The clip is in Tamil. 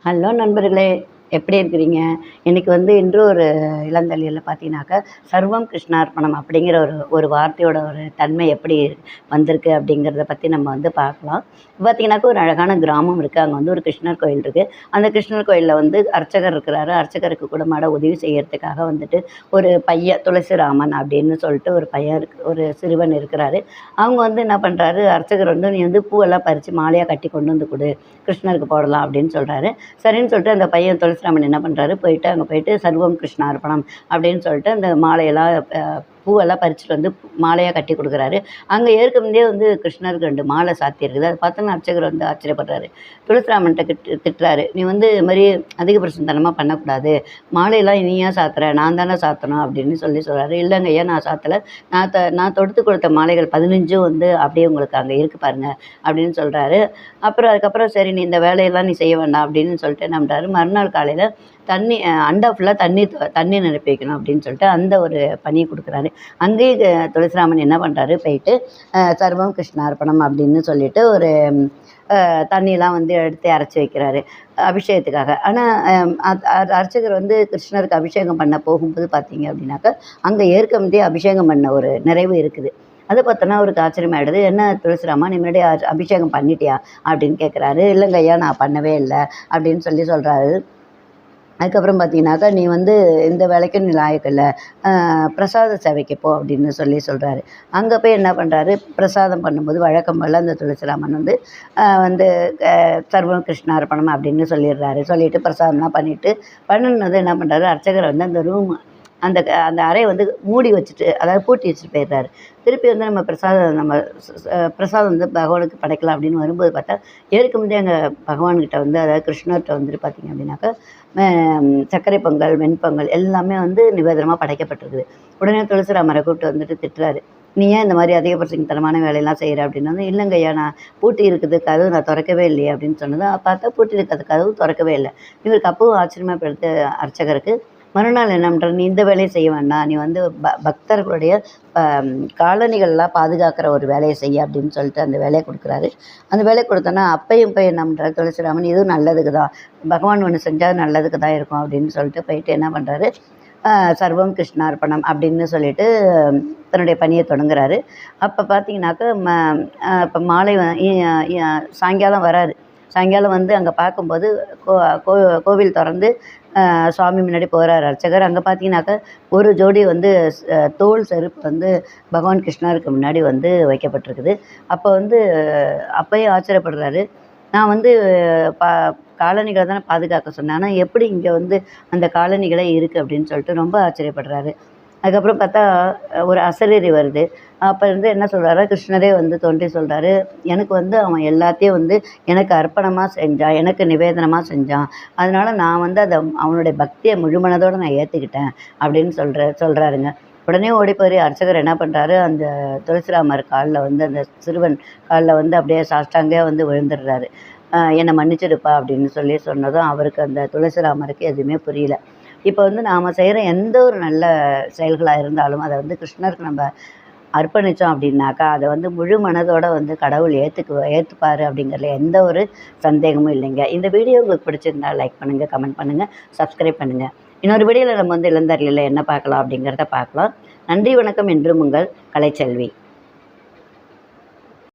ஹலோ நண்பர்களே! எப்படி இருக்கிறீங்க? இன்னைக்கு இன்று ஒரு இளந்தளிர்ல பார்த்தீங்கன்னாக்கா, "சர்வம் கிருஷ்ணார்ப்பணம்" அப்படிங்கிற ஒரு ஒரு வார்த்தையோட ஒரு தன்மை எப்படி வந்திருக்கு அப்படிங்கிறத பத்தி நம்ம பார்க்கலாம். பார்த்தீங்கன்னாக்கா, ஒரு அழகான கிராமம் இருக்கு. அங்க ஒரு கிருஷ்ணர் கோயில் இருக்கு. அந்த கிருஷ்ணர் கோயில்ல அர்ச்சகர் இருக்கிறாரு. அர்ச்சகருக்கு கூடமாட உதவி செய்யறதுக்காக ஒரு பையன் துளசிராமன் அப்படின்னு சொல்லிட்டு ஒரு பையன் ஒரு சிறுவன் இருக்கிறாரு. அவங்க என்ன பண்றாரு, அர்ச்சகர் "நீ பூவெல்லாம் பறிச்சு மாலையா கட்டி கொண்டு வந்து குடு. கிருஷ்ணருக்கு போடலாம்" அப்படின்னு சொல்றாரு. சரின்னு சொல்லிட்டு அந்த பையன் துளசிராமன் என்ன பண்ணுறாரு, அங்கே போயிட்டு "சர்வம் கிருஷ்ணார்ப்பணம்" அப்படின்னு சொல்லிட்டு அந்த மாலையெல்லாம் பூவெல்லாம் பறிச்சுட்டு மாலையாக கட்டி கொடுக்குறாரு. அங்கே ஏற்கனவே கிருஷ்ணருக்கு 2 மாலை சாத்தியிருக்குது. அதை பார்த்தோன்னா அர்ச்சகர் ஆச்சரியப்படுறாரு. துளசிராமன்ட்ட திட்டுறாரு, "நீ இது மாதிரி அதிகபட்சத்தனமாக பண்ணக்கூடாது. மாலையெல்லாம் நீ ஏன் சாத்துற? நான் தானே சாத்தணும்" அப்படின்னு சொல்கிறாரு. "இல்லைங்க ஐயா, நான் சாத்தலை. நான் தொடுத்து கொடுத்த மாலைகள் 15ம் அப்படியே உங்களுக்கு அங்கே இருக்குது பாருங்க" அப்படின்னு சொல்கிறாரு. அதுக்கப்புறம் "சரி, நீ இந்த வேலையெல்லாம் நீ செய்ய வேண்டாம்" அப்படின்னு சொல்லிட்டு என்ன பண்ணுறாரு, மறுநாள் காலையில் தண்ணி அண்டா ஃபுல்லாக தண்ணி நிரப்பி வைக்கணும் அப்படின்னு சொல்லிட்டு அந்த ஒரு பணியை கொடுக்குறாரு. அங்கேயே துளசிராமன் என்ன பண்ணுறாரு, போயிட்டு "சர்வம் கிருஷ்ணார்ப்பணம்" அப்படின்னு சொல்லிட்டு ஒரு தண்ணியெல்லாம் எடுத்து இறச்சி வைக்கிறாரு அபிஷேகத்துக்காக. ஆனால் அர்ச்சகர் கிருஷ்ணருக்கு அபிஷேகம் பண்ண போகும்போது பார்த்தீங்க அப்படின்னாக்கா, அங்கே ஏற்கனவே அபிஷேகம் பண்ண ஒரு நிறைவு இருக்குது. அதை பார்த்தோன்னா அவருக்கு ஆச்சரியமாயிடுது. "என்ன துளசிராமா, நீ முன்னாடி அபிஷேகம் பண்ணிட்டியா?" அப்படின்னு கேட்குறாரு. "இல்லைங்க ஐயா, நான் பண்ணவே இல்லை" அப்படின்னு சொல்கிறாரு. அதுக்கப்புறம் பார்த்தீங்கன்னாக்கா, "நீ இந்த வேலைக்கும் நீ லாயக்கில்ல. பிரசாத சேவைக்கு போ" அப்படின்னு சொல்கிறாரு. அங்கே போய் என்ன பண்ணுறாரு, பிரசாதம் பண்ணும்போது வழக்கம் போல் அந்த துளசிராமன் வந்து "சர்வம் கிருஷ்ணார்ப்பணம்" அப்படின்னு சொல்லிடுறாரு. சொல்லிவிட்டு பிரசாதம்லாம் பண்ணினது என்ன பண்ணுறாரு, அர்ச்சகர் அந்த ரூம் அந்த அந்த அறையை மூடி வச்சுட்டு, அதாவது பூட்டி வச்சுட்டு போயிடுறாரு. திருப்பி நம்ம பிரசாதம் பகவானுக்கு படைக்கலாம் அப்படின்னு வரும்போது பார்த்தா, ஏற்கனவே அங்கே பகவான்கிட்ட அதாவது கிருஷ்ணர்கிட்ட பார்த்தீங்க அப்படின்னாக்கா, சர்க்கரை பொங்கல், வெண்பொங்கல் எல்லாமே நிவேதனமாக படைக்கப்பட்டிருக்குது. உடனே துளசிராமரை கூப்பிட்டு திட்டுறாரு. "நீ ஏன் இந்த மாதிரி அதிகபட்சத்தனமான வேலையெல்லாம் செய்கிற?" அப்படின்னா, "இல்லைங்க ஐயா, நான் பூட்டி இருக்குது கதவு நான் திறக்கவே இல்லையே" அப்படின்னு சொன்னது. பார்த்தா பூட்டி இருக்கிறது கதவு திறக்கவே இல்லை. இவருக்கு அப்பவும் ஆச்சரியமாக போயிடுது அர்ச்சகருக்கு. மறுநாள் என்ன பண்ணுறாரு, "நீ இந்த வேலையை செய்ய வேண்டாம். நீ பக்தர்களுடைய காலணிகள்லாம் பாதுகாக்கிற ஒரு வேலையை செய்ய" அப்படின்னு சொல்லிட்டு அந்த வேலையை கொடுக்குறாரு. அந்த வேலையை கொடுத்தோன்னா அப்பயும் போய் என்ன பண்ணுறாரு துளசிராமன், "இதுவும் நல்லதுக்கு தான். பகவான் ஒன்று செஞ்சால் நல்லதுக்கு தான் இருக்கும்" அப்படின்னு சொல்லிட்டு போயிட்டு என்ன பண்ணுறாரு, "சர்வம் கிருஷ்ணார்ப்பணம்" அப்படின்னு சொல்லிட்டு தன்னுடைய பணியை தொடங்குறாரு. அப்போ பார்த்தீங்கன்னாக்கா, இப்போ மாலை சாயங்காலம் வராரு. சாயங்காலம் அங்கே பார்க்கும்போது கோவில் திறந்து சுவாமி முன்னாடி போகிறார் அர்ச்சகர். அங்கே பார்த்தீங்கன்னாக்கா, ஒரு ஜோடி தோல் செருப்பு பகவான் கிருஷ்ணருக்கு முன்னாடி வைக்கப்பட்டிருக்குது. அப்போ அப்பயும் ஆச்சரியப்படுறாரு. "நான் பா காலணிகளை தானே பாதுகாக்க சொன்னேன். ஆனால் எப்படி இங்கே அந்த காலணிகளே இருக்குது" அப்படின்னு சொல்லிட்டு ரொம்ப ஆச்சரியப்படுறாரு. அதுக்கப்புறம் பார்த்தா ஒரு அசரீரி வருது. அப்போ என்ன சொல்கிறாரு, கிருஷ்ணரே தோன்றி சொல்கிறாரு, "எனக்கு அவன் எல்லாத்தையும் எனக்கு அர்ப்பணமாக செஞ்சான். எனக்கு நிவேதனமாக செஞ்சான். அதனால நான் அதை அவனுடைய பக்தியை முழுமனதோடு நான் ஏற்றுக்கிட்டேன்" அப்படின்னு சொல்கிறாருங்க. உடனே ஓடி போய் அர்ச்சகர் என்ன பண்ணுறாரு, அந்த துளசிராமர் காலில் அந்த சிறுவன் காலில் அப்படியே சாஷ்டாங்கையாக விழுந்துடுறாரு. "என்னை மன்னிச்சிடுப்பா" அப்படின்னு சொன்னதும் அவருக்கு அந்த துளசிராமருக்கு எதுவுமே புரியல. இப்போ நாம் செய்கிற எந்த ஒரு நல்ல செயல்களாக இருந்தாலும் அதை கிருஷ்ணருக்கு நம்ம அர்ப்பணித்தோம் அப்படின்னாக்கா, அதை முழு மனதோட கடவுள் ஏற்றுப்பார் அப்படிங்கிறதுல எந்த ஒரு சந்தேகமும் இல்லைங்க. இந்த வீடியோ உங்களுக்கு பிடிச்சிருந்தா லைக் பண்ணுங்கள், கமெண்ட் பண்ணுங்கள், சப்ஸ்கிரைப் பண்ணுங்கள். இன்னொரு வீடியோவில் நம்ம இளந்தளிர்ல என்ன பார்க்கலாம் அப்படிங்கிறத பார்க்கலாம். நன்றி, வணக்கம். என்றும் உங்கள் கலைச்செல்வி.